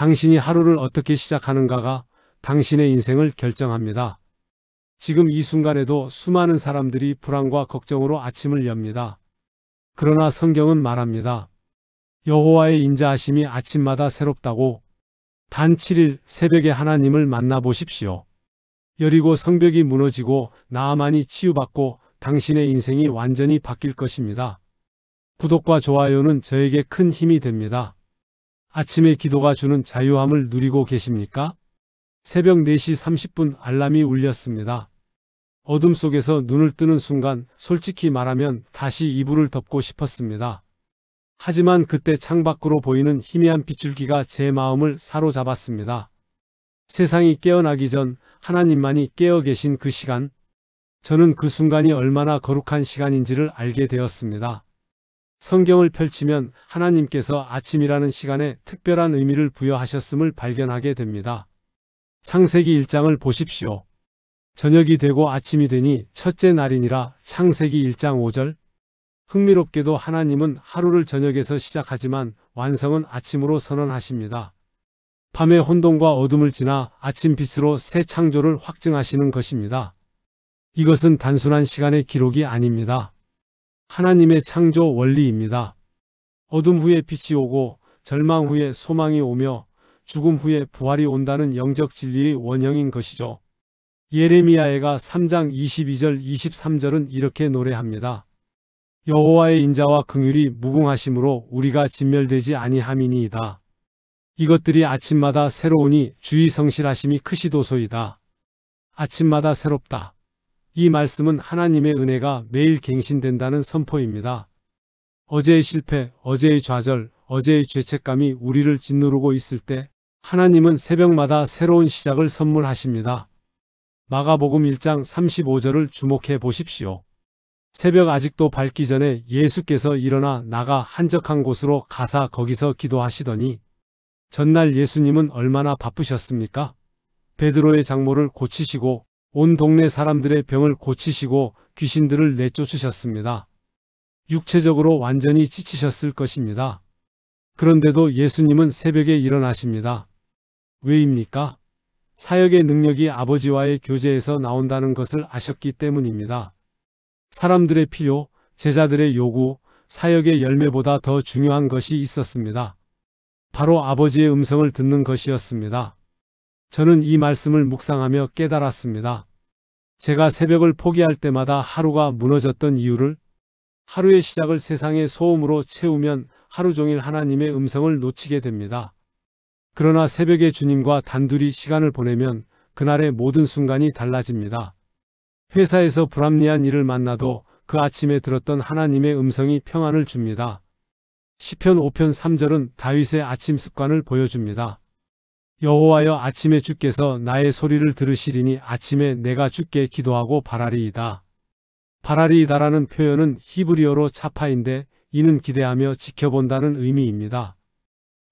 당신이 하루를 어떻게 시작하는가가 당신의 인생을 결정합니다. 지금 이 순간에도 수많은 사람들이 불안과 걱정으로 아침을 엽니다. 그러나 성경은 말합니다. 여호와의 인자하심이 아침마다 새롭다고. 단 7일 새벽에 하나님을 만나보십시오. 여리고 성벽이 무너지고 나아만이 치유받고 당신의 인생이 완전히 바뀔 것입니다. 구독과 좋아요는 저에게 큰 힘이 됩니다. 아침의 기도가 주는 자유함을 누리고 계십니까? 새벽 4시 30분 알람이 울렸습니다. 어둠 속에서 눈을 뜨는 순간 솔직히 말하면 다시 이불을 덮고 싶었습니다. 하지만 그때 창밖으로 보이는 희미한 빗줄기가 제 마음을 사로잡았습니다. 세상이 깨어나기 전 하나님만이 깨어 계신 그 시간, 저는 그 순간이 얼마나 거룩한 시간인지를 알게 되었습니다. 성경을 펼치면 하나님께서 아침이라는 시간에 특별한 의미를 부여하셨음을 발견하게 됩니다. 창세기 1장을 보십시오. 저녁이 되고 아침이 되니 첫째 날이니라. 창세기 1장 5절. 흥미롭게도 하나님은 하루를 저녁에서 시작하지만 완성은 아침으로 선언하십니다. 밤의 혼돈과 어둠을 지나 아침 빛으로 새 창조를 확증하시는 것입니다. 이것은 단순한 시간의 기록이 아닙니다. 하나님의 창조 원리입니다. 어둠 후에 빛이 오고 절망 후에 소망이 오며 죽음 후에 부활이 온다는 영적 진리의 원형인 것이죠. 예레미야가 3장 22절 23절은 이렇게 노래합니다. 여호와의 인자와 긍휼이 무궁하심으로 우리가 진멸되지 아니함이니이다. 이것들이 아침마다 새로우니 주의 성실하심이 크시도소이다. 아침마다 새롭다. 이 말씀은 하나님의 은혜가 매일 갱신된다는 선포입니다. 어제의 실패, 어제의 좌절, 어제의 죄책감이 우리를 짓누르고 있을 때 하나님은 새벽마다 새로운 시작을 선물하십니다. 마가복음 1장 35절을 주목해 보십시오. 새벽 아직도 밝기 전에 예수께서 일어나 나가 한적한 곳으로 가사 거기서 기도하시더니 전날 예수님은 얼마나 바쁘셨습니까? 베드로의 장모를 고치시고 온 동네 사람들의 병을 고치시고 귀신들을 내쫓으셨습니다. 육체적으로 완전히 지치셨을 것입니다. 그런데도 예수님은 새벽에 일어나십니다. 왜입니까? 사역의 능력이 아버지와의 교제에서 나온다는 것을 아셨기 때문입니다. 사람들의 필요, 제자들의 요구, 사역의 열매보다 더 중요한 것이 있었습니다. 바로 아버지의 음성을 듣는 것이었습니다. 저는 이 말씀을 묵상하며 깨달았습니다. 제가 새벽을 포기할 때마다 하루가 무너졌던 이유를, 하루의 시작을 세상의 소음으로 채우면 하루 종일 하나님의 음성을 놓치게 됩니다. 그러나 새벽에 주님과 단둘이 시간을 보내면 그날의 모든 순간이 달라집니다. 회사에서 불합리한 일을 만나도 그 아침에 들었던 하나님의 음성이 평안을 줍니다. 시편 5편 3절은 다윗의 아침 습관을 보여줍니다. 여호와여 아침에 주께서 나의 소리를 들으시리니 아침에 내가 주께 기도하고 바라리이다. 바라리이다라는 표현은 히브리어로 차파인데 이는 기대하며 지켜본다는 의미입니다.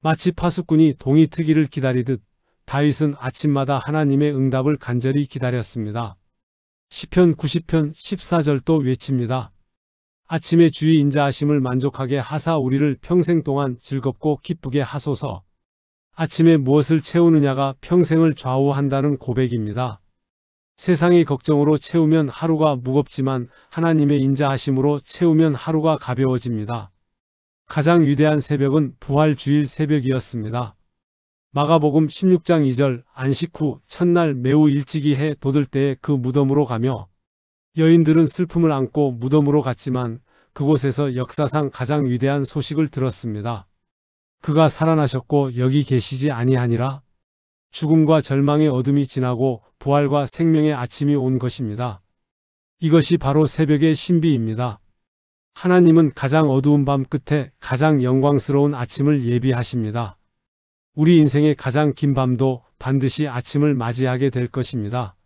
마치 파수꾼이 동이 트기를 기다리듯 다윗은 아침마다 하나님의 응답을 간절히 기다렸습니다. 시편 90편 14절도 외칩니다. 아침에 주의 인자하심을 만족하게 하사 우리를 평생 동안 즐겁고 기쁘게 하소서. 아침에 무엇을 채우느냐가 평생을 좌우한다는 고백입니다. 세상의 걱정으로 채우면 하루가 무겁지만 하나님의 인자하심으로 채우면 하루가 가벼워집니다. 가장 위대한 새벽은 부활주일 새벽이었습니다. 마가복음 16장 2절 안식 후 첫날 매우 일찍이 해 돋을 때에 그 무덤으로 가며 여인들은 슬픔을 안고 무덤으로 갔지만 그곳에서 역사상 가장 위대한 소식을 들었습니다. 그가 살아나셨고 여기 계시지 아니하니라. 죽음과 절망의 어둠이 지나고 부활과 생명의 아침이 온 것입니다. 이것이 바로 새벽의 신비입니다. 하나님은 가장 어두운 밤 끝에 가장 영광스러운 아침을 예비하십니다. 우리 인생의 가장 긴 밤도 반드시 아침을 맞이하게 될 것입니다.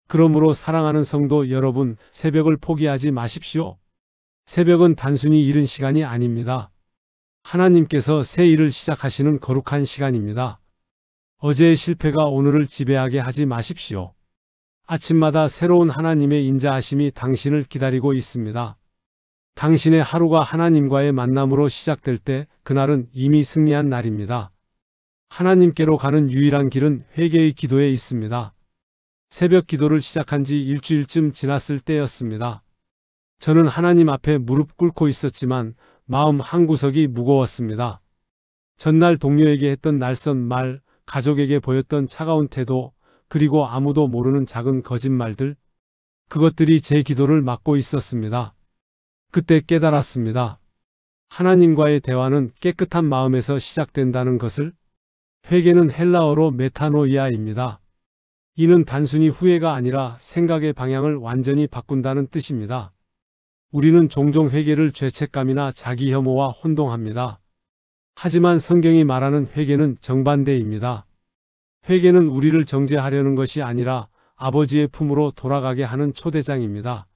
그러므로 사랑하는 성도 여러분, 새벽을 포기하지 마십시오. 새벽은 단순히 이른 시간이 아닙니다. 하나님께서 새 일을 시작하시는 거룩한 시간입니다. 어제의 실패가 오늘을 지배하게 하지 마십시오. 아침마다 새로운 하나님의 인자하심이 당신을 기다리고 있습니다. 당신의 하루가 하나님과의 만남으로 시작될 때 그날은 이미 승리한 날입니다. 하나님께로 가는 유일한 길은 회개의 기도에 있습니다. 새벽 기도를 시작한 지 일주일쯤 지났을 때였습니다. 저는 하나님 앞에 무릎 꿇고 있었지만 마음 한구석이 무거웠습니다. 전날 동료에게 했던 날선 말, 가족에게 보였던 차가운 태도, 그리고 아무도 모르는 작은 거짓말들, 그것들이 제 기도를 막고 있었습니다. 그때 깨달았습니다. 하나님과의 대화는 깨끗한 마음에서 시작된다는 것을. 회개는 헬라어로 메타노이아입니다. 이는 단순히 후회가 아니라 생각의 방향을 완전히 바꾼다는 뜻입니다. 우리는 종종 회개를 죄책감이나 자기 혐오와 혼동합니다. 하지만 성경이 말하는 회개는 정반대입니다. 회개는 우리를 정죄하려는 것이 아니라 아버지의 품으로 돌아가게 하는 초대장입니다.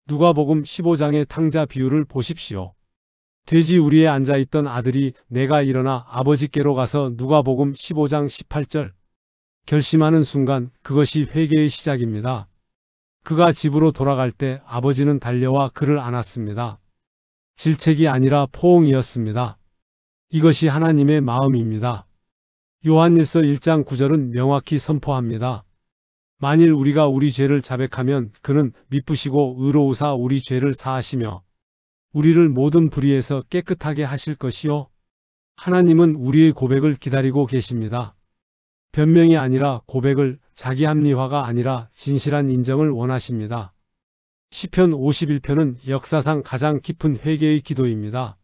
누가복음 15장의 탕자 비유를 보십시오. 돼지 우리에 앉아있던 아들이 내가 일어나 아버지께로 가서 누가복음 15장 18절 결심하는 순간 그것이 회개의 시작입니다. 그가 집으로 돌아갈 때 아버지는 달려와 그를 안았습니다. 질책이 아니라 포옹이었습니다. 이것이 하나님의 마음입니다. 요한일서 1장 9절은 명확히 선포합니다. 만일 우리가 우리 죄를 자백하면 그는 미쁘시고 의로우사 우리 죄를 사하시며 우리를 모든 불의에서 깨끗하게 하실 것이요. 하나님은 우리의 고백을 기다리고 계십니다. 변명이 아니라 고백을, 자기 합리화가 아니라 진실한 인정을 원하십니다. 시편 51편은 역사상 가장 깊은 회개의 기도입니다.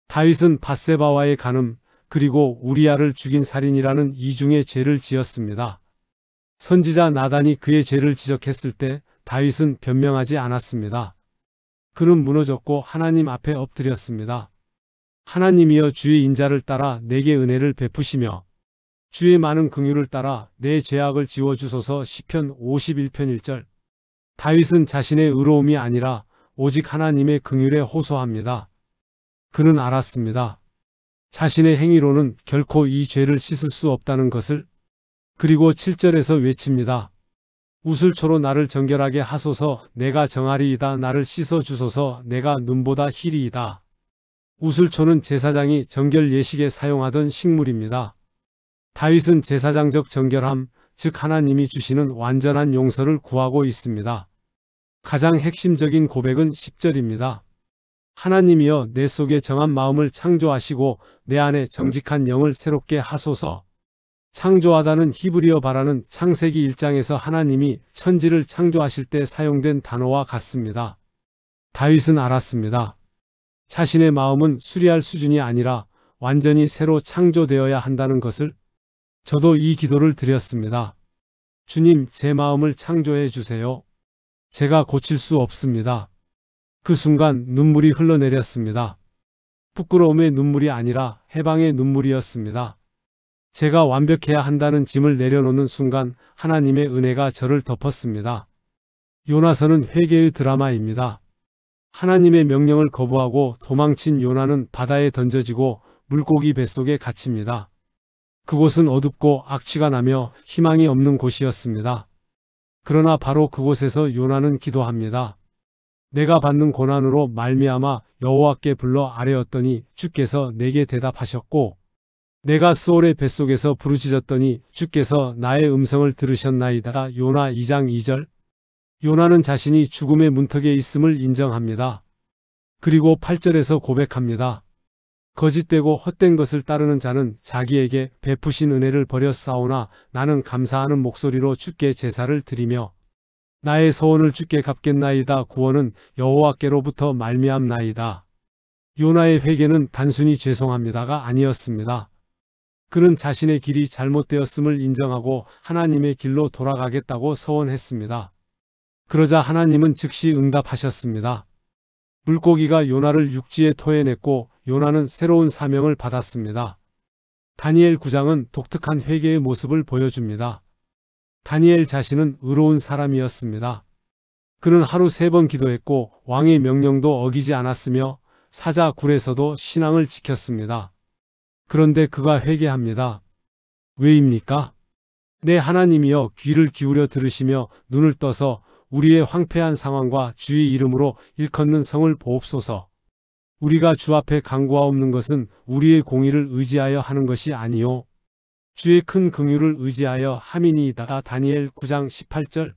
다윗은 밧세바와의 간음, 그리고 우리아를 죽인 살인이라는 이중의 죄를 지었습니다. 선지자 나단이 그의 죄를 지적했을 때 다윗은 변명하지 않았습니다. 그는 무너졌고 하나님 앞에 엎드렸습니다. 하나님이여 주의 인자를 따라 내게 은혜를 베푸시며 주의 많은 긍휼을 따라 내 죄악을 지워주소서. 시편 51편 1절. 다윗은 자신의 의로움이 아니라 오직 하나님의 긍휼에 호소합니다. 그는 알았습니다. 자신의 행위로는 결코 이 죄를 씻을 수 없다는 것을. 그리고 7절에서 외칩니다. 우슬초로 나를 정결하게 하소서. 내가 정하리이다. 나를 씻어주소서. 내가 눈보다 희리이다. 우슬초는 제사장이 정결 예식에 사용하던 식물입니다. 다윗은 제사장적 정결함, 즉 하나님이 주시는 완전한 용서를 구하고 있습니다. 가장 핵심적인 고백은 10절입니다. 하나님이여 내 속에 정한 마음을 창조하시고 내 안에 정직한 영을 새롭게 하소서. 창조하다는 히브리어 바라는 창세기 1장에서 하나님이 천지를 창조하실 때 사용된 단어와 같습니다. 다윗은 알았습니다. 자신의 마음은 수리할 수준이 아니라 완전히 새로 창조되어야 한다는 것을. 저도 이 기도를 드렸습니다. 주님, 제 마음을 창조해 주세요. 제가 고칠 수 없습니다. 그 순간 눈물이 흘러내렸습니다. 부끄러움의 눈물이 아니라 해방의 눈물이었습니다. 제가 완벽해야 한다는 짐을 내려놓는 순간 하나님의 은혜가 저를 덮었습니다. 요나서는 회개의 드라마입니다. 하나님의 명령을 거부하고 도망친 요나는 바다에 던져지고 물고기 뱃속에 갇힙니다. 그곳은 어둡고 악취가 나며 희망이 없는 곳이었습니다. 그러나 바로 그곳에서 요나는 기도합니다. 내가 받는 고난으로 말미암아 여호와께 불러 아뢰었더니 주께서 내게 대답하셨고 내가 스올의 뱃속에서 부르짖었더니 주께서 나의 음성을 들으셨나이다. 요나 2장 2절. 요나는 자신이 죽음의 문턱에 있음을 인정합니다. 그리고 8절에서 고백합니다. 거짓되고 헛된 것을 따르는 자는 자기에게 베푸신 은혜를 버려 싸우나 나는 감사하는 목소리로 주께 제사를 드리며 나의 소원을 주께 갚겠나이다. 구원은 여호와께로부터 말미암나이다. 요나의 회개는 단순히 죄송합니다가 아니었습니다. 그는 자신의 길이 잘못되었음을 인정하고 하나님의 길로 돌아가겠다고 서원했습니다. 그러자 하나님은 즉시 응답하셨습니다. 물고기가 요나를 육지에 토해냈고 요나는 새로운 사명을 받았습니다. 다니엘 9장은 독특한 회개의 모습을 보여줍니다. 다니엘 자신은 의로운 사람이었습니다. 그는 하루 3번 기도했고 왕의 명령도 어기지 않았으며 사자 굴에서도 신앙을 지켰습니다. 그런데 그가 회개합니다. 왜입니까? 내 하나님이여 귀를 기울여 들으시며 눈을 떠서 우리의 황폐한 상황과 주의 이름으로 일컫는 성을 보옵소서. 우리가 주 앞에 간구하옵는 것은 우리의 공의를 의지하여 하는 것이 아니요 주의 큰 긍휼을 의지하여 함이니이다. 다니엘 9장 18절.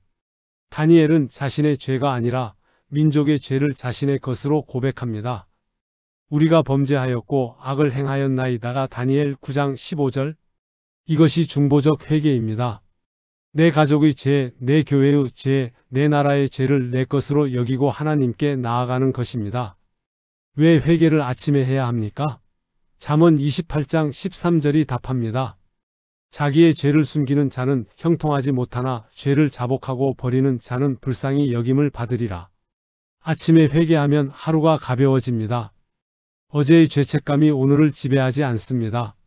다니엘은 자신의 죄가 아니라 민족의 죄를 자신의 것으로 고백합니다. 우리가 범죄하였고 악을 행하였나이다. 다니엘 9장 15절. 이것이 중보적 회개입니다. 내 가족의 죄, 내 교회의 죄, 내 나라의 죄를 내 것으로 여기고 하나님께 나아가는 것입니다. 왜 회개를 아침에 해야 합니까? 잠언 28장 13절이 답합니다. 자기의 죄를 숨기는 자는 형통하지 못하나 죄를 자복하고 버리는 자는 불쌍히 여김을 받으리라. 아침에 회개하면 하루가 가벼워집니다. 어제의 죄책감이 오늘을 지배하지 않습니다.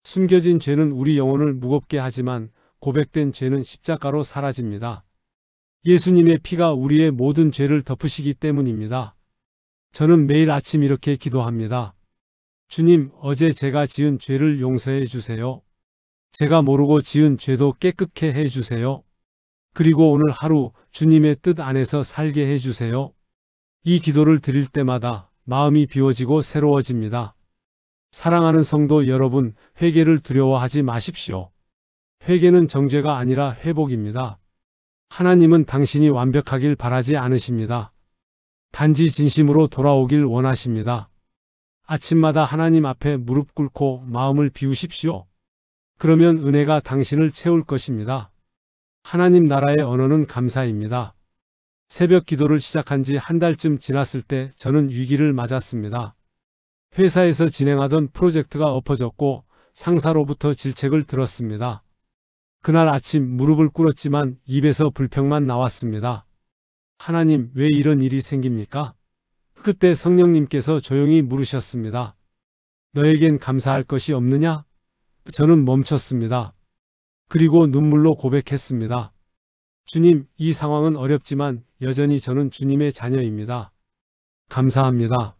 숨겨진 죄는 우리 영혼을 무겁게 하지만 고백된 죄는 십자가로 사라집니다. 예수님의 피가 우리의 모든 죄를 덮으시기 때문입니다. 저는 매일 아침 이렇게 기도합니다. 주님, 어제 제가 지은 죄를 용서해 주세요. 제가 모르고 지은 죄도 깨끗게 해 주세요. 그리고 오늘 하루 주님의 뜻 안에서 살게 해 주세요. 이 기도를 드릴 때마다 마음이 비워지고 새로워집니다. 사랑하는 성도 여러분, 회개를 두려워하지 마십시오. 회개는 정죄가 아니라 회복입니다. 하나님은 당신이 완벽하길 바라지 않으십니다. 단지 진심으로 돌아오길 원하십니다. 아침마다 하나님 앞에 무릎 꿇고 마음을 비우십시오. 그러면 은혜가 당신을 채울 것입니다. 하나님 나라의 언어는 감사입니다. 새벽 기도를 시작한 지 한 달쯤 지났을 때 저는 위기를 맞았습니다. 회사에서 진행하던 프로젝트가 엎어졌고 상사로부터 질책을 들었습니다. 그날 아침 무릎을 꿇었지만 입에서 불평만 나왔습니다. 하나님, 왜 이런 일이 생깁니까? 그때 성령님께서 조용히 물으셨습니다. 너에겐 감사할 것이 없느냐? 저는 멈췄습니다. 그리고 눈물로 고백했습니다. 주님, 이 상황은 어렵지만 여전히 저는 주님의 자녀입니다. 감사합니다.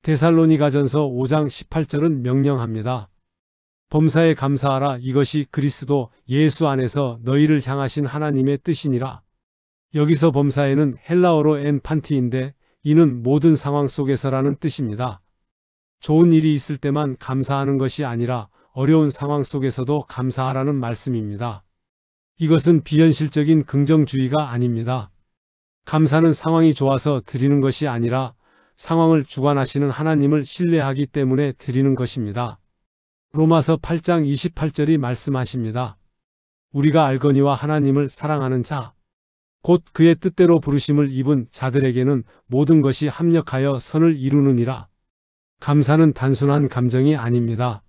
데살로니가전서 5장 18절은 명령합니다. 범사에 감사하라. 이것이 그리스도 예수 안에서 너희를 향하신 하나님의 뜻이니라. 여기서 범사에는 헬라어로 엔판티인데 이는 모든 상황 속에서라는 뜻입니다. 좋은 일이 있을 때만 감사하는 것이 아니라 어려운 상황 속에서도 감사하라는 말씀입니다. 이것은 비현실적인 긍정주의가 아닙니다. 감사는 상황이 좋아서 드리는 것이 아니라 상황을 주관하시는 하나님을 신뢰하기 때문에 드리는 것입니다. 로마서 8장 28절이 말씀하십니다. 우리가 알거니와 하나님을 사랑하는 자, 곧 그의 뜻대로 부르심을 입은 자들에게는 모든 것이 합력하여 선을 이루느니라. 감사는 단순한 감정이 아닙니다.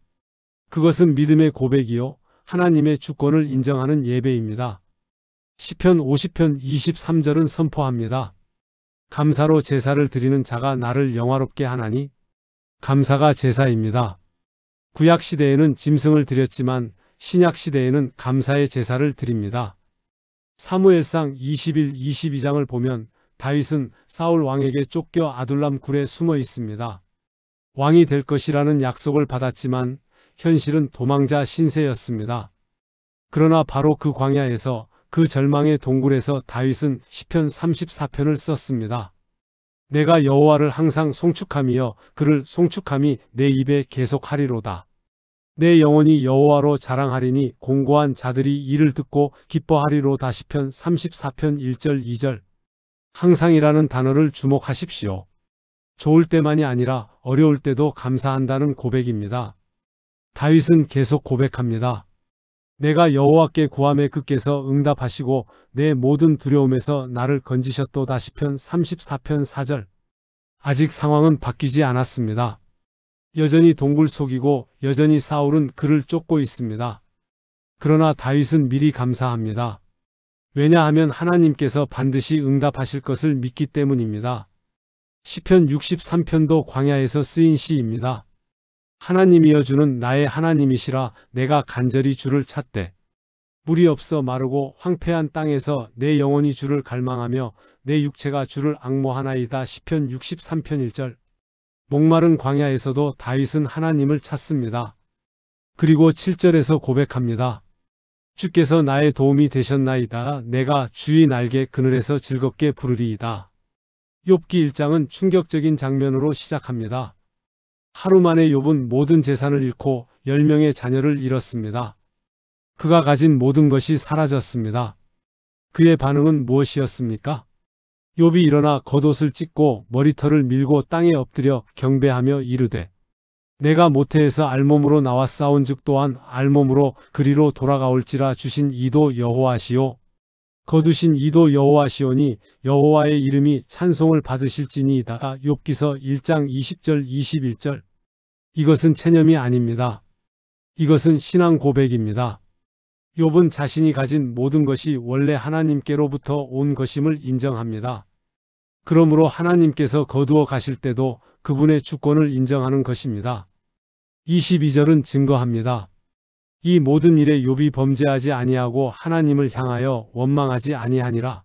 그것은 믿음의 고백이요 하나님의 주권을 인정하는 예배입니다. 시편 50편 23절은 선포합니다. 감사로 제사를 드리는 자가 나를 영화롭게 하나니. 감사가 제사입니다. 구약시대에는 짐승을 드렸지만 신약시대에는 감사의 제사를 드립니다. 사무엘상 21, 22장을 보면 다윗은 사울 왕에게 쫓겨 아둘람 굴에 숨어 있습니다. 왕이 될 것이라는 약속을 받았지만 현실은 도망자 신세였습니다. 그러나 바로 그 광야에서 그 절망의 동굴에서 다윗은 시편 34편을 썼습니다. 내가 여호와를 항상 송축함이여 그를 송축함이 내 입에 계속하리로다. 내 영혼이 여호와로 자랑하리니 공고한 자들이 이를 듣고 기뻐하리로다. 시편 34편 1절 2절. 항상이라는 단어를 주목하십시오. 좋을 때만이 아니라 어려울 때도 감사한다는 고백입니다. 다윗은 계속 고백합니다. 내가 여호와께 구함에 그께서 응답하시고 내 모든 두려움에서 나를 건지셨도다. 시편 34편 4절. 아직 상황은 바뀌지 않았습니다. 여전히 동굴 속이고 여전히 사울은 그를 쫓고 있습니다. 그러나 다윗은 미리 감사합니다. 왜냐하면 하나님께서 반드시 응답하실 것을 믿기 때문입니다. 시편 63편도 광야에서 쓰인 시입니다. 하나님이여 주는 나의 하나님이시라. 내가 간절히 주를 찾되 물이 없어 마르고 황폐한 땅에서 내 영혼이 주를 갈망하며 내 육체가 주를 앙모하나이다. 시편 63편 1절. 목마른 광야에서도 다윗은 하나님을 찾습니다. 그리고 7절에서 고백합니다. 주께서 나의 도움이 되셨나이다. 내가 주의 날개 그늘에서 즐겁게 부르리이다. 욥기 1장은 충격적인 장면으로 시작합니다. 하루 만에 욥은 모든 재산을 잃고 10명의 자녀를 잃었습니다. 그가 가진 모든 것이 사라졌습니다. 그의 반응은 무엇이었습니까? 욥이 일어나 겉옷을 찢고 머리털을 밀고 땅에 엎드려 경배하며 이르되 내가 모태에서 알몸으로 나와 싸운즉 또한 알몸으로 그리로 돌아가올지라. 주신 이도 여호와시요 거두신 이도 여호와시오니 여호와의 이름이 찬송을 받으실지니이다. 욥기서 1장 20절 21절. 이것은 체념이 아닙니다. 이것은 신앙 고백입니다. 욥은 자신이 가진 모든 것이 원래 하나님께로부터 온 것임을 인정합니다. 그러므로 하나님께서 거두어 가실 때도 그분의 주권을 인정하는 것입니다. 22절은 증거합니다. 이 모든 일에 욥이 범죄하지 아니하고 하나님을 향하여 원망하지 아니하니라.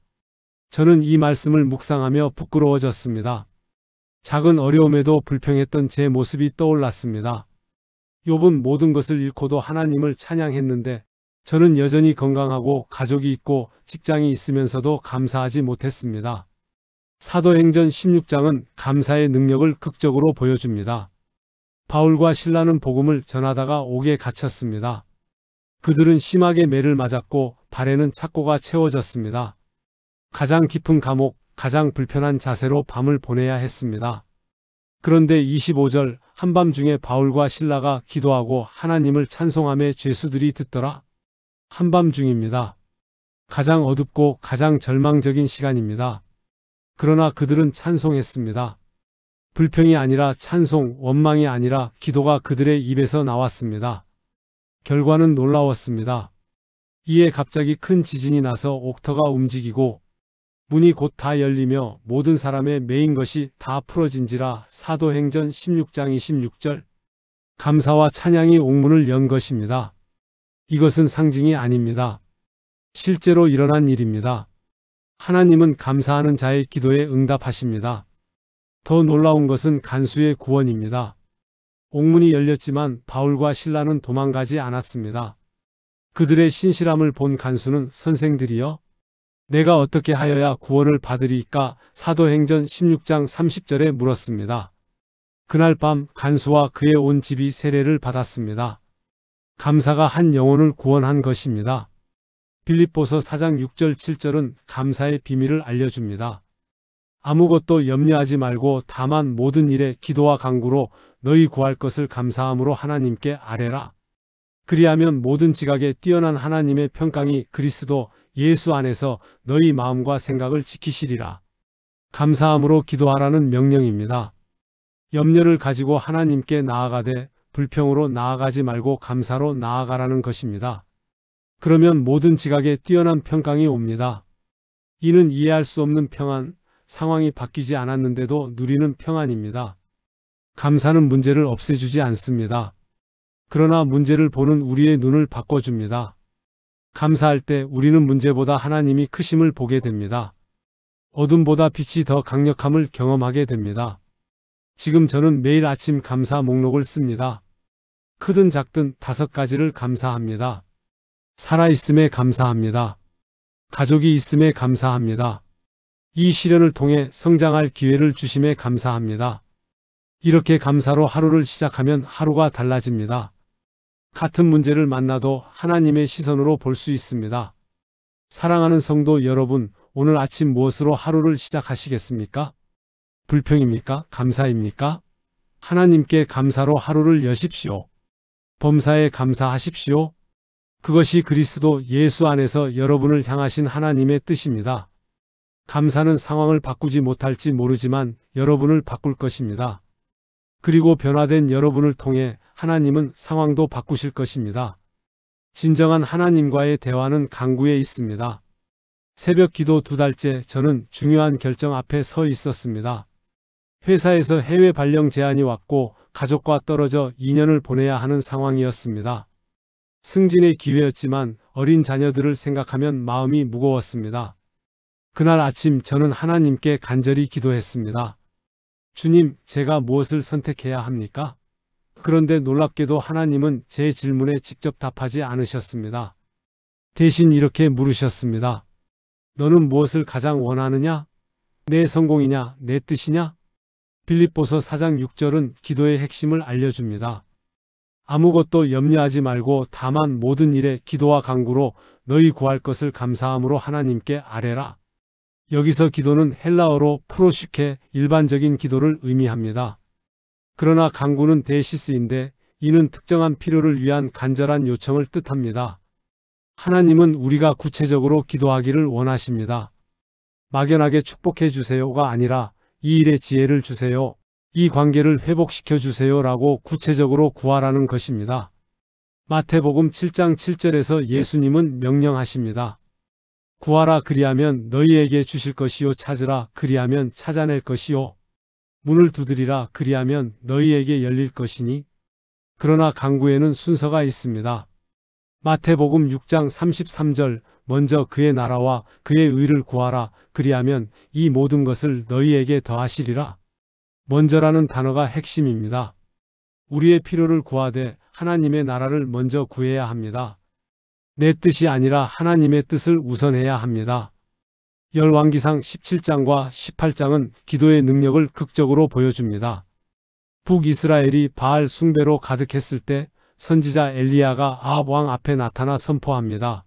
저는 이 말씀을 묵상하며 부끄러워졌습니다. 작은 어려움에도 불평했던 제 모습이 떠올랐습니다. 욥은 모든 것을 잃고도 하나님을 찬양했는데 저는 여전히 건강하고 가족이 있고 직장이 있으면서도 감사하지 못했습니다. 사도행전 16장은 감사의 능력을 극적으로 보여줍니다. 바울과 실라는 복음을 전하다가 옥에 갇혔습니다. 그들은 심하게 매를 맞았고 발에는 착고가 채워졌습니다. 가장 깊은 감옥, 가장 불편한 자세로 밤을 보내야 했습니다. 그런데 25절 한밤중에 바울과 실라가 기도하고 하나님을 찬송하며 죄수들이 듣더라. 한밤중입니다. 가장 어둡고 가장 절망적인 시간입니다. 그러나 그들은 찬송했습니다. 불평이 아니라 찬송, 원망이 아니라 기도가 그들의 입에서 나왔습니다. 결과는 놀라웠습니다. 이에 갑자기 큰 지진이 나서 옥터가 움직이고 문이 곧 다 열리며 모든 사람의 매인 것이 다 풀어진지라. 사도행전 16장 26절. 감사와 찬양이 옥문을 연 것입니다. 이것은 상징이 아닙니다. 실제로 일어난 일입니다. 하나님은 감사하는 자의 기도에 응답하십니다. 더 놀라운 것은 간수의 구원입니다. 옥문이 열렸지만 바울과 실라는 도망가지 않았습니다. 그들의 신실함을 본 간수는 선생들이여 내가 어떻게 하여야 구원을 받으리이까? 사도행전 16장 30절에 물었습니다. 그날 밤 간수와 그의 온 집이 세례를 받았습니다. 감사가 한 영혼을 구원한 것입니다. 빌립보서 4장 6절 7절은 감사의 비밀을 알려줍니다. 아무것도 염려하지 말고 다만 모든 일에 기도와 간구로 너희 구할 것을 감사함으로 하나님께 아뢰라. 그리하면 모든 지각에 뛰어난 하나님의 평강이 그리스도 예수 안에서 너희 마음과 생각을 지키시리라. 감사함으로 기도하라는 명령입니다. 염려를 가지고 하나님께 나아가되 불평으로 나아가지 말고 감사로 나아가라는 것입니다. 그러면 모든 지각에 뛰어난 평강이 옵니다. 이는 이해할 수 없는 평안, 상황이 바뀌지 않았는데도 누리는 평안입니다. 감사는 문제를 없애주지 않습니다. 그러나 문제를 보는 우리의 눈을 바꿔줍니다. 감사할 때 우리는 문제보다 하나님이 크심을 보게 됩니다. 어둠보다 빛이 더 강력함을 경험하게 됩니다. 지금 저는 매일 아침 감사 목록을 씁니다. 크든 작든 5가지를 감사합니다. 살아있음에 감사합니다. 가족이 있음에 감사합니다. 이 시련을 통해 성장할 기회를 주심에 감사합니다. 이렇게 감사로 하루를 시작하면 하루가 달라집니다. 같은 문제를 만나도 하나님의 시선으로 볼 수 있습니다. 사랑하는 성도 여러분, 오늘 아침 무엇으로 하루를 시작하시겠습니까? 불평입니까? 감사입니까? 하나님께 감사로 하루를 여십시오. 범사에 감사하십시오. 그것이 그리스도 예수 안에서 여러분을 향하신 하나님의 뜻입니다. 감사는 상황을 바꾸지 못할지 모르지만 여러분을 바꿀 것입니다. 그리고 변화된 여러분을 통해 하나님은 상황도 바꾸실 것입니다. 진정한 하나님과의 대화는 강구에 있습니다. 새벽 기도 2달째 저는 중요한 결정 앞에 서 있었습니다. 회사에서 해외 발령 제안이 왔고 가족과 떨어져 2년을 보내야 하는 상황이었습니다. 승진의 기회였지만 어린 자녀들을 생각하면 마음이 무거웠습니다. 그날 아침 저는 하나님께 간절히 기도했습니다. 주님, 제가 무엇을 선택해야 합니까? 그런데 놀랍게도 하나님은 제 질문에 직접 답하지 않으셨습니다. 대신 이렇게 물으셨습니다. 너는 무엇을 가장 원하느냐? 내 성공이냐? 내 뜻이냐? 빌립보서 4장 6절은 기도의 핵심을 알려줍니다. 아무것도 염려하지 말고 다만 모든 일에 기도와 간구로 너희 구할 것을 감사함으로 하나님께 아뢰라. 여기서 기도는 헬라어로 프로슈케, 일반적인 기도를 의미합니다. 그러나 간구는 데시스인데 이는 특정한 필요를 위한 간절한 요청을 뜻합니다. 하나님은 우리가 구체적으로 기도하기를 원하십니다. 막연하게 축복해 주세요가 아니라 이 일에 지혜를 주세요, 이 관계를 회복시켜 주세요라고 구체적으로 구하라는 것입니다. 마태복음 7장 7절에서 예수님은 명령하십니다. 구하라 그리하면 너희에게 주실 것이요, 찾으라 그리하면 찾아낼 것이요, 문을 두드리라 그리하면 너희에게 열릴 것이니. 그러나 간구에는 순서가 있습니다. 마태복음 6장 33절, 먼저 그의 나라와 그의 의를 구하라 그리하면 이 모든 것을 너희에게 더하시리라. 먼저라는 단어가 핵심입니다. 우리의 필요를 구하되 하나님의 나라를 먼저 구해야 합니다. 내 뜻이 아니라 하나님의 뜻을 우선해야 합니다. 열왕기상 17장과 18장은 기도의 능력을 극적으로 보여줍니다. 북이스라엘이 바알 숭배로 가득했을 때 선지자 엘리야가 아합 왕 앞에 나타나 선포합니다.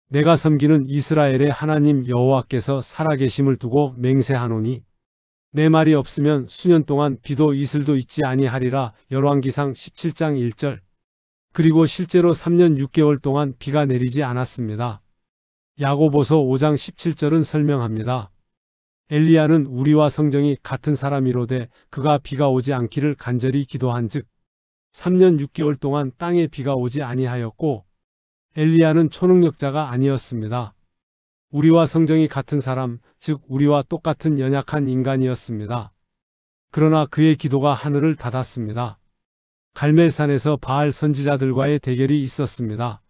내가 섬기는 이스라엘의 하나님 여호와께서 살아계심을 두고 맹세하노니 내 말이 없으면 수년 동안 비도 이슬도 있지 아니하리라. 열왕기상 17장 1절. 그리고 실제로 3년 6개월 동안 비가 내리지 않았습니다. 야고보서 5장 17절은 설명합니다. 엘리야는 우리와 성정이 같은 사람이로되 그가 비가 오지 않기를 간절히 기도한즉 3년 6개월 동안 땅에 비가 오지 아니하였고, 엘리야는 초능력자가 아니었습니다. 우리와 성정이 같은 사람, 즉 우리와 똑같은 연약한 인간이었습니다. 그러나 그의 기도가 하늘을 닫았습니다. 갈멜산에서 바알 선지자들과의 대결이 있었습니다.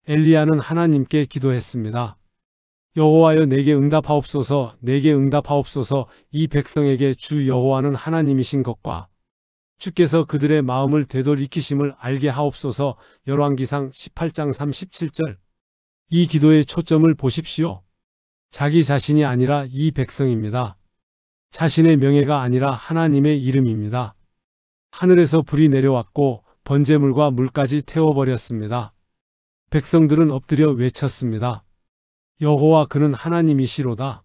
엘리야는 하나님께 기도했습니다. 여호와여 내게 응답하옵소서, 내게 응답하옵소서. 이 백성에게 주 여호와는 하나님이신 것과 주께서 그들의 마음을 되돌이키심을 알게 하옵소서. 열왕기상 18장 37절. 이 기도의 초점을 보십시오. 자기 자신이 아니라 이 백성입니다. 자신의 명예가 아니라 하나님의 이름입니다. 하늘에서 불이 내려왔고 번제물과 물까지 태워버렸습니다. 백성들은 엎드려 외쳤습니다. 여호와 그는 하나님이시로다.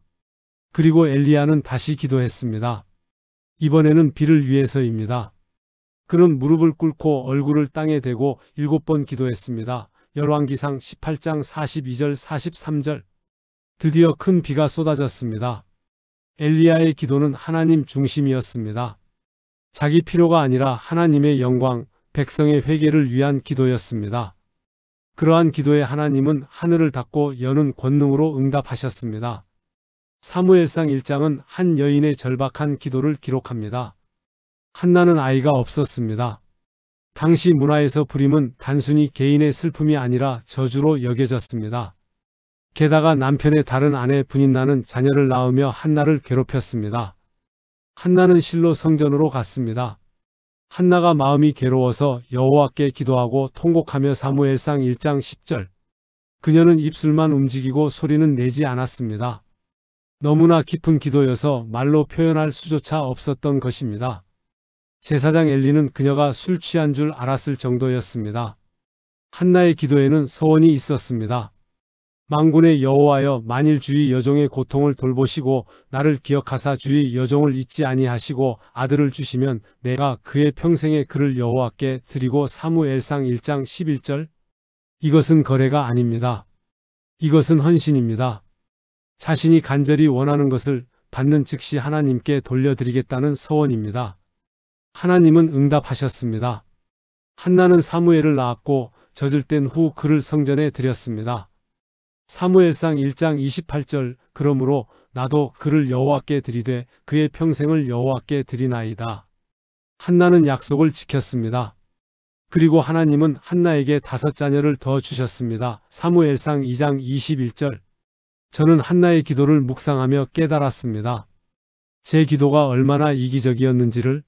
그리고 엘리야는 다시 기도했습니다. 이번에는 비를 위해서입니다. 그는 무릎을 꿇고 얼굴을 땅에 대고 7번 기도했습니다. 열왕기상 18장 42절 43절. 드디어 큰 비가 쏟아졌습니다. 엘리야의 기도는 하나님 중심이었습니다. 자기 필요가 아니라 하나님의 영광, 백성의 회개를 위한 기도였습니다. 그러한 기도에 하나님은 하늘을 닫고 여는 권능으로 응답하셨습니다. 사무엘상 1장은 한 여인의 절박한 기도를 기록합니다. 한나는 아이가 없었습니다. 당시 문화에서 불임은 단순히 개인의 슬픔이 아니라 저주로 여겨졌습니다. 게다가 남편의 다른 아내 분인나는 자녀를 낳으며 한나를 괴롭혔습니다. 한나는 실로 성전으로 갔습니다. 한나가 마음이 괴로워서 여호와께 기도하고 통곡하며 사무엘상 1장 10절. 그녀는 입술만 움직이고 소리는 내지 않았습니다. 너무나 깊은 기도여서 말로 표현할 수조차 없었던 것입니다. 제사장 엘리는 그녀가 술 취한 줄 알았을 정도였습니다. 한나의 기도에는 서원이 있었습니다. 만군의 여호와여, 만일 주의 여종의 고통을 돌보시고 나를 기억하사 주의 여종을 잊지 아니하시고 아들을 주시면 내가 그의 평생에 그를 여호와께 드리고. 사무엘상 1장 11절. 이것은 거래가 아닙니다. 이것은 헌신입니다. 자신이 간절히 원하는 것을 받는 즉시 하나님께 돌려드리겠다는 서원입니다. 하나님은 응답하셨습니다. 한나는 사무엘을 낳았고 젖을 뗀 후 그를 성전에 드렸습니다. 사무엘상 1장 28절. 그러므로 나도 그를 여호와께 드리되 그의 평생을 여호와께 드리나이다. 한나는 약속을 지켰습니다. 그리고 하나님은 한나에게 5자녀를 더 주셨습니다. 사무엘상 2장 21절. 저는 한나의 기도를 묵상하며 깨달았습니다. 제 기도가 얼마나 이기적이었는지를.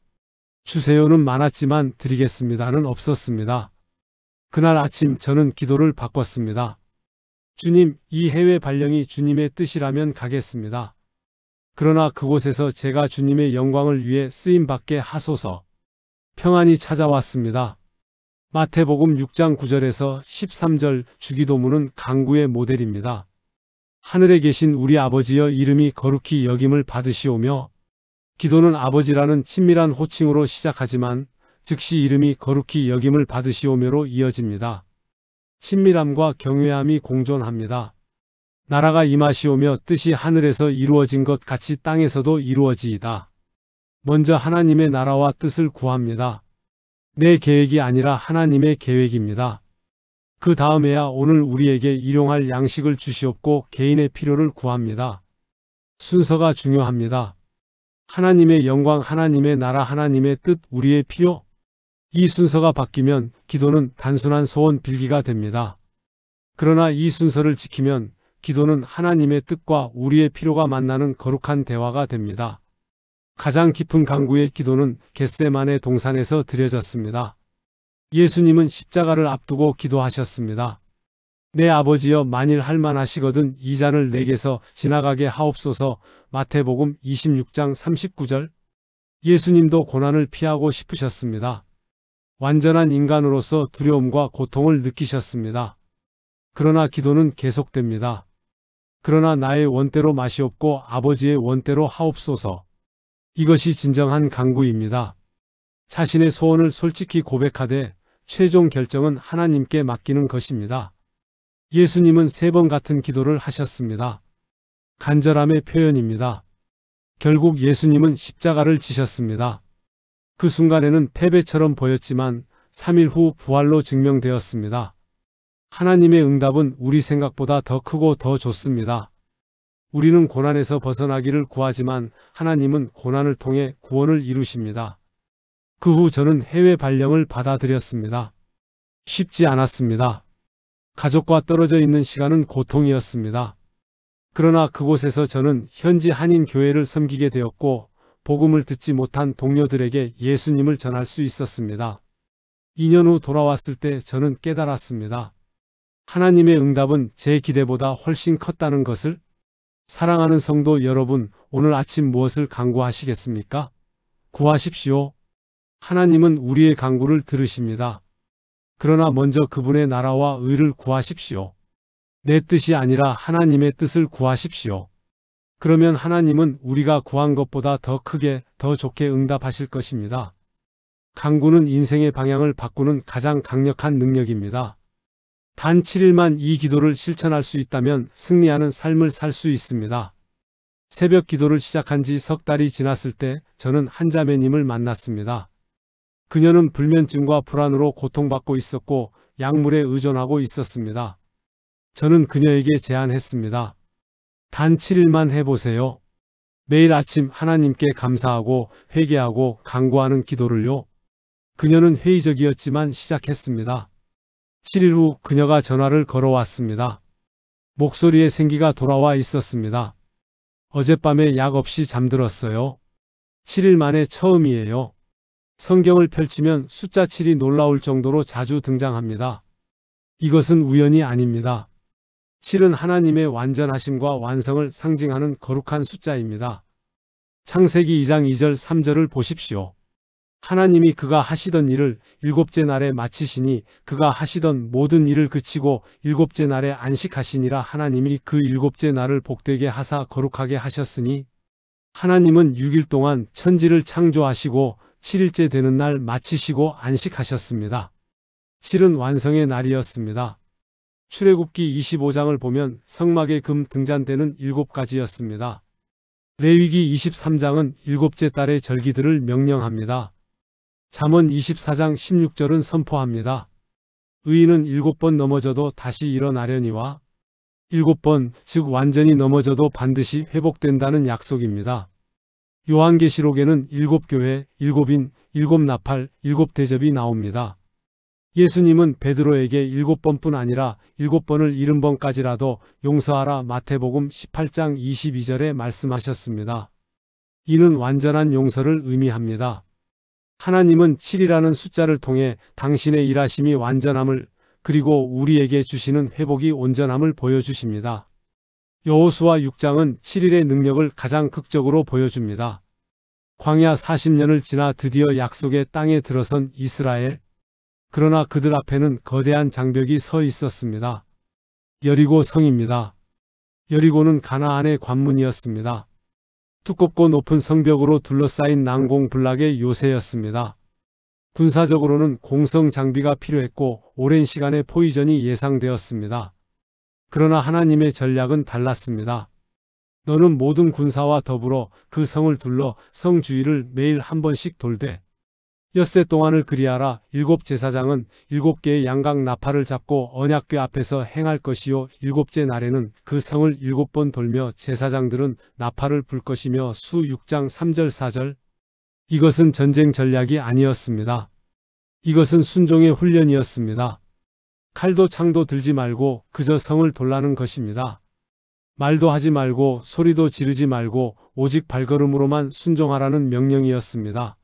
주세요는 많았지만 드리겠습니다는 없었습니다. 그날 아침 저는 기도를 바꿨습니다. 주님, 이 해외 발령이 주님의 뜻이라면 가겠습니다. 그러나 그곳에서 제가 주님의 영광을 위해 쓰임받게 하소서. 평안이 찾아왔습니다. 마태복음 6장 9절에서 13절 주기도문은 간구의 모델입니다. 하늘에 계신 우리 아버지여 이름이 거룩히 여김을 받으시오며, 기도는 아버지라는 친밀한 호칭으로 시작하지만 즉시 이름이 거룩히 여김을 받으시오며로 이어집니다. 친밀함과 경외함이 공존합니다. 나라가 임하시오며 뜻이 하늘에서 이루어진 것 같이 땅에서도 이루어지이다. 먼저 하나님의 나라와 뜻을 구합니다. 내 계획이 아니라 하나님의 계획입니다. 그 다음에야 오늘 우리에게 일용할 양식을 주시옵고 개인의 필요를 구합니다. 순서가 중요합니다. 하나님의 영광, 하나님의 나라, 하나님의 뜻, 우리의 필요. 이 순서가 바뀌면 기도는 단순한 소원 빌기가 됩니다. 그러나 이 순서를 지키면 기도는 하나님의 뜻과 우리의 필요가 만나는 거룩한 대화가 됩니다. 가장 깊은 간구의 기도는 겟세마네 동산에서 드려졌습니다. 예수님은 십자가를 앞두고 기도하셨습니다. 내 아버지여 만일 할만하시거든 이 잔을 내게서 지나가게 하옵소서. 마태복음 26장 39절. 예수님도 고난을 피하고 싶으셨습니다. 완전한 인간으로서 두려움과 고통을 느끼셨습니다. 그러나 기도는 계속됩니다. 그러나 나의 원대로 마시옵고 아버지의 원대로 하옵소서. 이것이 진정한 간구입니다. 자신의 소원을 솔직히 고백하되 최종 결정은 하나님께 맡기는 것입니다. 예수님은 3번 같은 기도를 하셨습니다. 간절함의 표현입니다. 결국 예수님은 십자가를 지셨습니다. 그 순간에는 패배처럼 보였지만 3일 후 부활로 증명되었습니다. 하나님의 응답은 우리 생각보다 더 크고 더 좋습니다. 우리는 고난에서 벗어나기를 구하지만 하나님은 고난을 통해 구원을 이루십니다. 그 후 저는 해외 발령을 받아들였습니다. 쉽지 않았습니다. 가족과 떨어져 있는 시간은 고통이었습니다. 그러나 그곳에서 저는 현지 한인 교회를 섬기게 되었고 복음을 듣지 못한 동료들에게 예수님을 전할 수 있었습니다. 2년 후 돌아왔을 때 저는 깨달았습니다. 하나님의 응답은 제 기대보다 훨씬 컸다는 것을. 사랑하는 성도 여러분, 오늘 아침 무엇을 간구하시겠습니까? 구하십시오. 하나님은 우리의 간구를 들으십니다. 그러나 먼저 그분의 나라와 의를 구하십시오. 내 뜻이 아니라 하나님의 뜻을 구하십시오. 그러면 하나님은 우리가 구한 것보다 더 크게, 더 좋게 응답하실 것입니다. 간구는 인생의 방향을 바꾸는 가장 강력한 능력입니다. 단 7일만 이 기도를 실천할 수 있다면 승리하는 삶을 살 수 있습니다. 새벽 기도를 시작한 지 석 달이 지났을 때 저는 한 자매님을 만났습니다. 그녀는 불면증과 불안으로 고통받고 있었고 약물에 의존하고 있었습니다. 저는 그녀에게 제안했습니다. 단 7일만 해보세요. 매일 아침 하나님께 감사하고 회개하고 간구하는 기도를요. 그녀는 회의적이었지만 시작했습니다. 7일 후 그녀가 전화를 걸어왔습니다. 목소리에 생기가 돌아와 있었습니다. 어젯밤에 약 없이 잠들었어요. 7일 만에 처음이에요. 성경을 펼치면 숫자 7이 놀라울 정도로 자주 등장합니다. 이것은 우연이 아닙니다. 7은 하나님의 완전하심과 완성을 상징하는 거룩한 숫자입니다. 창세기 2장 2절 3절을 보십시오. 하나님이 그가 하시던 일을 일곱째 날에 마치시니 그가 하시던 모든 일을 그치고 일곱째 날에 안식하시니라. 하나님이 그 일곱째 날을 복되게 하사 거룩하게 하셨으니 하나님은 6일 동안 천지를 창조하시고 7일째 되는 날 마치시고 안식하셨습니다. 7은 완성의 날이었습니다. 출애굽기 25장을 보면 성막에 금 등잔대는 7가지였습니다. 레위기 23장은 일곱째 달의 절기들을 명령합니다. 잠언 24장 16절은 선포합니다. 의인은 7번 넘어져도 다시 일어나려니와 7번, 즉 완전히 넘어져도 반드시 회복된다는 약속입니다. 요한계시록에는 7교회, 7인, 7나팔, 7대접이 나옵니다. 예수님은 베드로에게 7번뿐 아니라 7번을 70번까지라도 용서하라. 마태복음 18장 22절에 말씀하셨습니다. 이는 완전한 용서를 의미합니다. 하나님은 7이라는 숫자를 통해 당신의 일하심이 완전함을, 그리고 우리에게 주시는 회복이 온전함을 보여주십니다. 여호수아 6장은 7일의 능력을 가장 극적으로 보여줍니다. 광야 40년을 지나 드디어 약속의 땅에 들어선 이스라엘. 그러나 그들 앞에는 거대한 장벽이 서 있었습니다. 여리고 성입니다. 여리고는 가나안의 관문이었습니다. 두껍고 높은 성벽으로 둘러싸인 난공불락의 요새였습니다. 군사적으로는 공성 장비가 필요했고 오랜 시간의 포위전이 예상되었습니다. 그러나 하나님의 전략은 달랐습니다. 너는 모든 군사와 더불어 그 성을 둘러 성 주위를 매일 한 번씩 돌되 엿새 동안을 그리하라. 7제사장은 7개의 양각 나팔을 잡고 언약궤 앞에서 행할 것이요 7째 날에는 그 성을 7번 돌며 제사장들은 나팔을 불 것이며 수 6장 3절 4절. 이것은 전쟁 전략이 아니었습니다. 이것은 순종의 훈련이었습니다. 칼도 창도 들지 말고 그저 성을 돌라는 것입니다. 말도 하지 말고 소리도 지르지 말고 오직 발걸음으로만 순종하라는 명령이었습니다.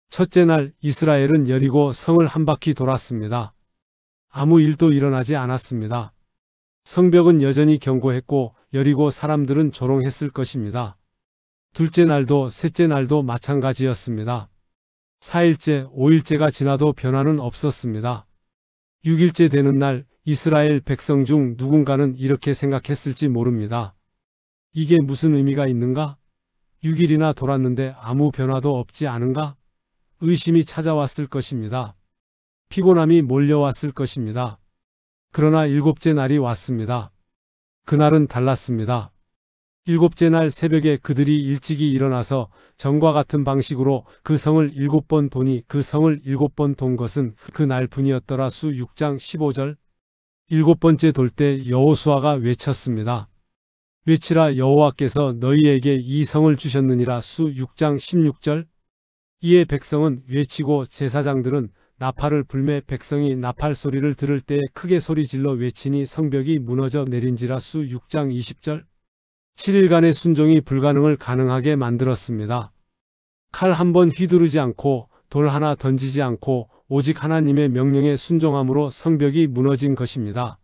첫째 날 이스라엘은 여리고 성을 한 바퀴 돌았습니다. 아무 일도 일어나지 않았습니다. 성벽은 여전히 견고했고 여리고 사람들은 조롱했을 것입니다. 둘째 날도 셋째 날도 마찬가지였습니다. 4일째, 5일째가 지나도 변화는 없었습니다. 6일째 되는 날 이스라엘 백성 중 누군가는 이렇게 생각했을지 모릅니다. 이게 무슨 의미가 있는가? 6일이나 돌았는데 아무 변화도 없지 않은가? 의심이 찾아왔을 것입니다. 피곤함이 몰려왔을 것입니다. 그러나 7째 날이 왔습니다. 그날은 달랐습니다. 7째 날 새벽에 그들이 일찍이 일어나서 전과 같은 방식으로 그 성을 7번 도니 그 성을 7번 돈 것은 그 날뿐이었더라. 수 6장 15절. 7번째 돌 때 여호수아가 외쳤습니다. 외치라 여호와께서 너희에게 이 성을 주셨느니라. 수 6장 16절. 이에 백성은 외치고 제사장들은 나팔을 불매 백성이 나팔 소리를 들을 때에 크게 소리질러 외치니 성벽이 무너져 내린지라. 수 6장 20절. 7일간의 순종이 불가능을 가능하게 만들었습니다. 칼 한 번 휘두르지 않고 돌 하나 던지지 않고 오직 하나님의 명령에 순종함으로 성벽이 무너진 것입니다.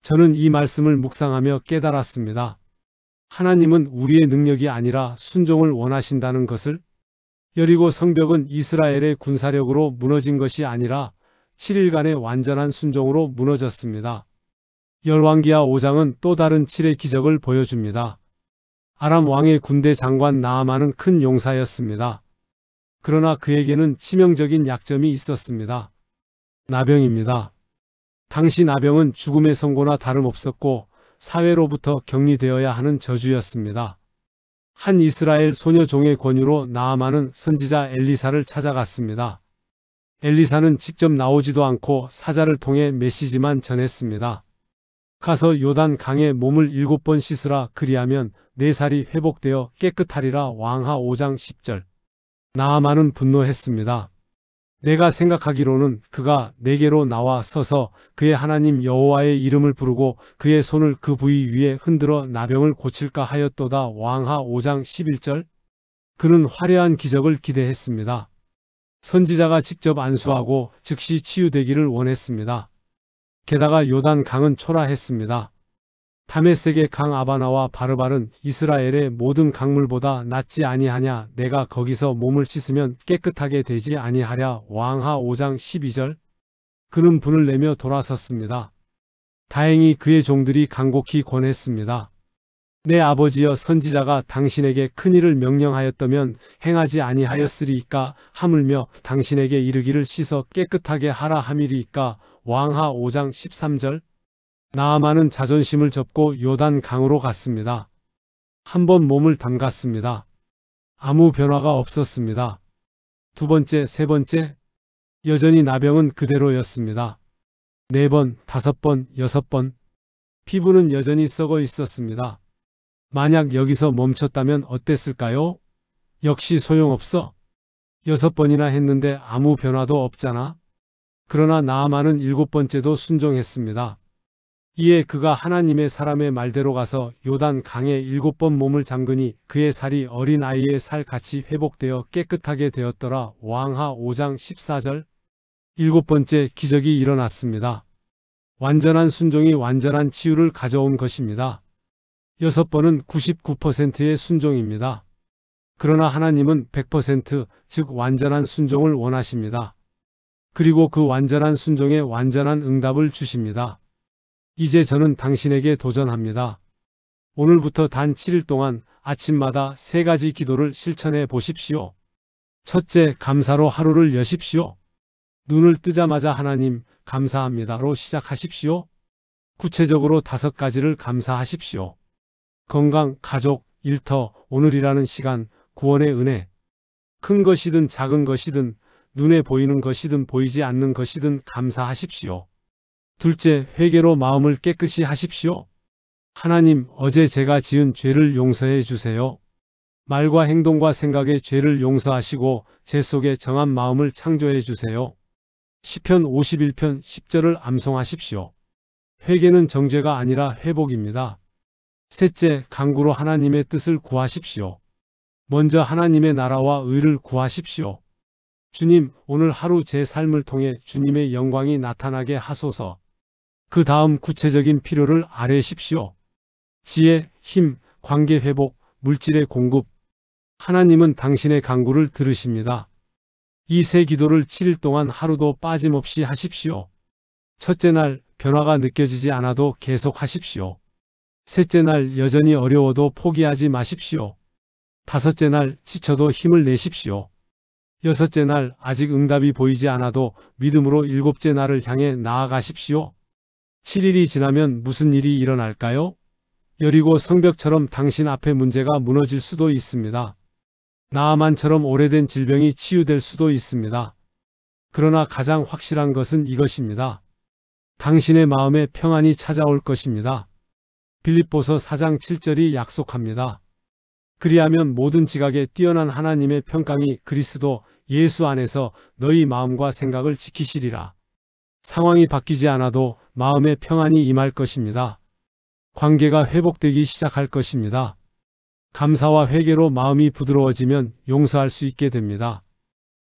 저는 이 말씀을 묵상하며 깨달았습니다. 하나님은 우리의 능력이 아니라 순종을 원하신다는 것을. 여리고 성벽은 이스라엘의 군사력으로 무너진 것이 아니라 7일간의 완전한 순종으로 무너졌습니다. 열왕기하 5장은 또 다른 7의 기적을 보여줍니다. 아람 왕의 군대 장관 나아만은 큰 용사였습니다. 그러나 그에게는 치명적인 약점이 있었습니다. 나병입니다. 당시 나병은 죽음의 선고나 다름없었고 사회로부터 격리되어야 하는 저주였습니다. 한 이스라엘 소녀 종의 권유로 나아만은 선지자 엘리사를 찾아갔습니다. 엘리사는 직접 나오지도 않고 사자를 통해 메시지만 전했습니다. 가서 요단 강에 몸을 7번 씻으라. 그리하면 네 살이 회복되어 깨끗하리라. 왕하 5장 10절. 나아만은 분노했습니다. 내가 생각하기로는 그가 내게로 나와 서서 그의 하나님 여호와의 이름을 부르고 그의 손을 그 부위 위에 흔들어 나병을 고칠까 하였도다. 왕하 5장 11절. 그는 화려한 기적을 기대했습니다. 선지자가 직접 안수하고 즉시 치유되기를 원했습니다. 게다가 요단 강은 초라했습니다. 다메섹의 강 아바나와 바르발은 이스라엘의 모든 강물보다 낫지 아니하냐. 내가 거기서 몸을 씻으면 깨끗하게 되지 아니하랴. 왕하 5장 12절. 그는 분을 내며 돌아섰습니다. 다행히 그의 종들이 간곡히 권했습니다. 내 아버지여 선지자가 당신에게 큰일을 명령하였다면 행하지 아니하였으리이까. 하물며 당신에게 이르기를 씻어 깨끗하게 하라 함이리이까. 왕하 5장 13절. 나아만은 자존심을 접고 요단 강으로 갔습니다. 한 번 몸을 담갔습니다. 아무 변화가 없었습니다. 두 번째, 세 번째, 여전히 나병은 그대로였습니다. 4번, 5번, 6번, 피부는 여전히 썩어 있었습니다. 만약 여기서 멈췄다면 어땠을까요? 역시 소용없어. 6번이나 했는데 아무 변화도 없잖아. 그러나 나아만은 7번째도 순종했습니다. 이에 그가 하나님의 사람의 말대로 가서 요단 강에 7번 몸을 잠그니 그의 살이 어린 아이의 살같이 회복되어 깨끗하게 되었더라. 왕하 5장 14절. 7번째 기적이 일어났습니다. 완전한 순종이 완전한 치유를 가져온 것입니다. 6번은 99%의 순종입니다. 그러나 하나님은 100%, 즉 완전한 순종을 원하십니다. 그리고 그 완전한 순종에 완전한 응답을 주십니다. 이제 저는 당신에게 도전합니다. 오늘부터 단 7일 동안 아침마다 3가지 기도를 실천해 보십시오. 첫째, 감사로 하루를 여십시오. 눈을 뜨자마자 하나님 감사합니다로 시작하십시오. 구체적으로 5가지를 감사하십시오. 건강, 가족, 일터, 오늘이라는 시간, 구원의 은혜. 큰 것이든 작은 것이든 눈에 보이는 것이든 보이지 않는 것이든 감사하십시오. 둘째, 회개로 마음을 깨끗이 하십시오. 하나님, 어제 제가 지은 죄를 용서해 주세요. 말과 행동과 생각의 죄를 용서하시고 제 속에 정한 마음을 창조해 주세요. 시편 51편 10절을 암송하십시오. 회개는 정죄가 아니라 회복입니다. 셋째, 간구로 하나님의 뜻을 구하십시오. 먼저 하나님의 나라와 의를 구하십시오. 주님, 오늘 하루 제 삶을 통해 주님의 영광이 나타나게 하소서. 그 다음 구체적인 필요를 아뢰십시오. 지혜, 힘, 관계 회복, 물질의 공급. 하나님은 당신의 간구를 들으십니다. 이 3기도를 7일 동안 하루도 빠짐없이 하십시오. 첫째 날, 변화가 느껴지지 않아도 계속 하십시오. 셋째 날, 여전히 어려워도 포기하지 마십시오. 다섯째 날, 지쳐도 힘을 내십시오. 여섯째 날, 아직 응답이 보이지 않아도 믿음으로 7째 날을 향해 나아가십시오. 7일이 지나면 무슨 일이 일어날까요? 여리고 성벽처럼 당신 앞에 문제가 무너질 수도 있습니다. 나아만처럼 오래된 질병이 치유될 수도 있습니다. 그러나 가장 확실한 것은 이것입니다. 당신의 마음에 평안이 찾아올 것입니다. 빌립보서 4장 7절이 약속합니다. 그리하면 모든 지각에 뛰어난 하나님의 평강이 그리스도 예수 안에서 너희 마음과 생각을 지키시리라. 상황이 바뀌지 않아도 마음의 평안이 임할 것입니다. 관계가 회복되기 시작할 것입니다. 감사와 회개로 마음이 부드러워지면 용서할 수 있게 됩니다.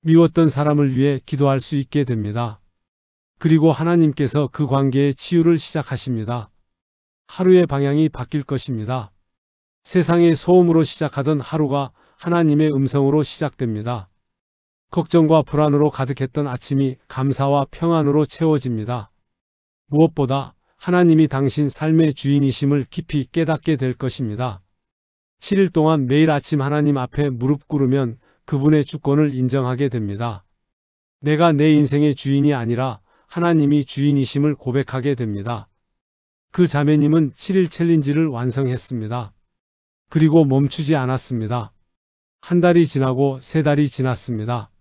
미웠던 사람을 위해 기도할 수 있게 됩니다. 그리고 하나님께서 그 관계의 치유를 시작하십니다. 하루의 방향이 바뀔 것입니다. 세상의 소음으로 시작하던 하루가 하나님의 음성으로 시작됩니다. 걱정과 불안으로 가득했던 아침이 감사와 평안으로 채워집니다. 무엇보다 하나님이 당신 삶의 주인이심을 깊이 깨닫게 될 것입니다. 7일 동안 매일 아침 하나님 앞에 무릎 꿇으면 그분의 주권을 인정하게 됩니다. 내가 내 인생의 주인이 아니라 하나님이 주인이심을 고백하게 됩니다. 그 자매님은 7일 챌린지를 완성했습니다. 그리고 멈추지 않았습니다. 1달이 지나고 3달이 지났습니다.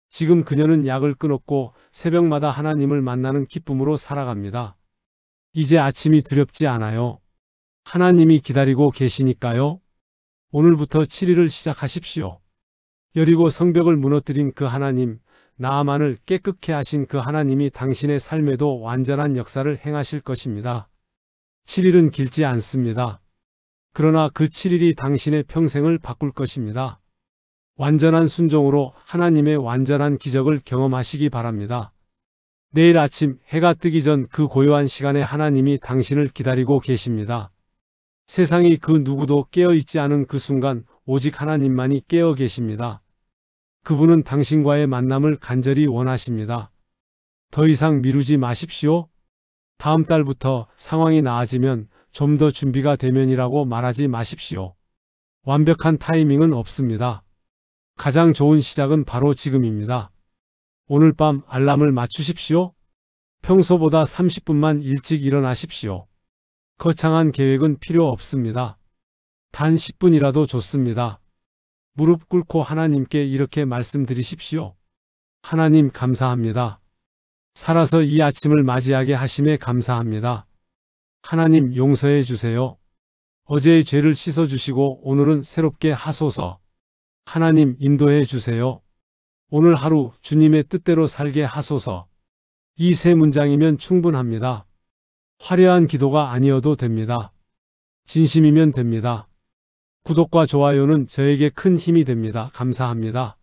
지금 그녀는 약을 끊었고 새벽마다 하나님을 만나는 기쁨으로 살아갑니다. 이제 아침이 두렵지 않아요. 하나님이 기다리고 계시니까요. 오늘부터 7일을 시작하십시오. 여리고 성벽을 무너뜨린 그 하나님, 나아만을 깨끗게 하신 그 하나님이 당신의 삶에도 완전한 역사를 행하실 것입니다. 7일은 길지 않습니다. 그러나 그 7일이 당신의 평생을 바꿀 것입니다. 완전한 순종으로 하나님의 완전한 기적을 경험하시기 바랍니다. 내일 아침 해가 뜨기 전 그 고요한 시간에 하나님이 당신을 기다리고 계십니다. 세상이 그 누구도 깨어있지 않은 그 순간 오직 하나님만이 깨어 계십니다. 그분은 당신과의 만남을 간절히 원하십니다. 더 이상 미루지 마십시오. 다음 달부터 상황이 나아지면 좀 더 준비가 되면이라고 말하지 마십시오. 완벽한 타이밍은 없습니다. 가장 좋은 시작은 바로 지금입니다. 오늘 밤 알람을 맞추십시오. 평소보다 30분만 일찍 일어나십시오. 거창한 계획은 필요 없습니다. 단 10분이라도 좋습니다. 무릎 꿇고 하나님께 이렇게 말씀드리십시오. 하나님 감사합니다. 살아서 이 아침을 맞이하게 하심에 감사합니다. 하나님 용서해 주세요. 어제의 죄를 씻어주시고 오늘은 새롭게 하소서. 하나님 인도해 주세요. 오늘 하루 주님의 뜻대로 살게 하소서. 이 3문장이면 충분합니다. 화려한 기도가 아니어도 됩니다. 진심이면 됩니다. 구독과 좋아요는 저에게 큰 힘이 됩니다. 감사합니다.